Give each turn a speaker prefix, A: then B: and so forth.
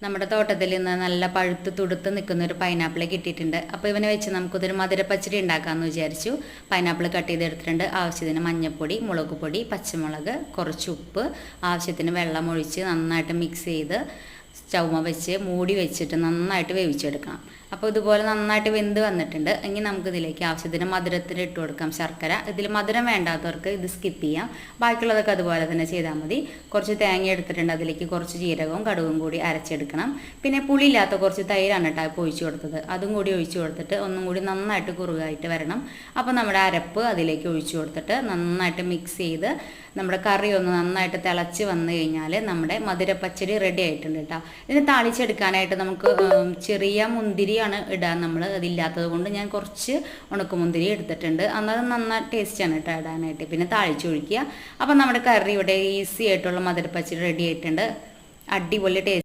A: നമ്മുടെ തോട്ടത്തിൽ നിന്ന് നല്ല പഴുത്ത് തുടുത്ത് നിൽക്കുന്ന ഒരു പൈനാപ്പിൾ കിട്ടിയിട്ടുണ്ട്. അപ്പോൾ ഇവനെ വെച്ച് നമുക്കിതൊരു മധുരപ്പച്ചടി ഉണ്ടാക്കാമെന്ന് വിചാരിച്ചു. പൈനാപ്പിൾ കട്ട് ചെയ്തെടുത്തിട്ടുണ്ട്. ആവശ്യത്തിന് മഞ്ഞൾപ്പൊടി, മുളക് പൊടി, പച്ചമുളക്, കുറച്ച് ഉപ്പ്, ആവശ്യത്തിന് വെള്ളം ഒഴിച്ച് നന്നായിട്ട് മിക്സ് ചെയ്ത് സ്റ്റൗമ വെച്ച് മൂടി വെച്ചിട്ട് നന്നായിട്ട് വേവിച്ചെടുക്കണം. അപ്പോൾ ഇതുപോലെ നന്നായിട്ട് വെന്ത് വന്നിട്ടുണ്ട്. എങ്കിൽ നമുക്കിതിലേക്ക് ആവശ്യത്തിന് മധുരത്തിന് ഇട്ട് കൊടുക്കാം ശർക്കര. ഇതിൽ മധുരം വേണ്ടാത്തവർക്ക് ഇത് സ്കിപ്പ് ചെയ്യാം. ബാക്കിയുള്ളതൊക്കെ അതുപോലെ തന്നെ ചെയ്താൽ മതി. കുറച്ച് തേങ്ങ എടുത്തിട്ടുണ്ട്. അതിലേക്ക് കുറച്ച് ജീരകവും കടുകും കൂടി അരച്ചെടുക്കണം. പിന്നെ പുളിയില്ലാത്ത കുറച്ച് തൈരാണ് കേട്ടോ ഇപ്പോൾ ഒഴിച്ചു കൊടുത്തത്. അതും കൂടി ഒഴിച്ചു കൊടുത്തിട്ട് ഒന്നും കൂടി നന്നായിട്ട് കുറുകായിട്ട് വരണം. അപ്പോൾ നമ്മുടെ അരപ്പ് അതിലേക്ക് ഒഴിച്ചു കൊടുത്തിട്ട് നന്നായിട്ട് മിക്സ് ചെയ്ത് നമ്മുടെ കറി ഒന്ന് നന്നായിട്ട് തിളച്ച് വന്നു കഴിഞ്ഞാൽ നമ്മുടെ മധുരപ്പച്ചടി റെഡി ആയിട്ടുണ്ട് കേട്ടോ. ഇതിന് താളിച്ചെടുക്കാനായിട്ട് നമുക്ക് ചെറിയ മുന്തിരിയാണ് ഇടാൻ നമ്മൾ. അതില്ലാത്തത് കൊണ്ട് ഞാൻ കുറച്ച് ഉണക്കമുന്തിരി എടുത്തിട്ടുണ്ട്. അന്നത് നന്നായി ടേസ്റ്റാണ് കേട്ടോ ഇടാനായിട്ട്. പിന്നെ താളിച്ചൊഴിക്കുക. അപ്പം നമ്മുടെ കറി ഇവിടെ ഈസി ആയിട്ടുള്ള മധുരപ്പച്ചടി റെഡി ആയിട്ടുണ്ട്. അടിപൊളി ടേസ്റ്റ്.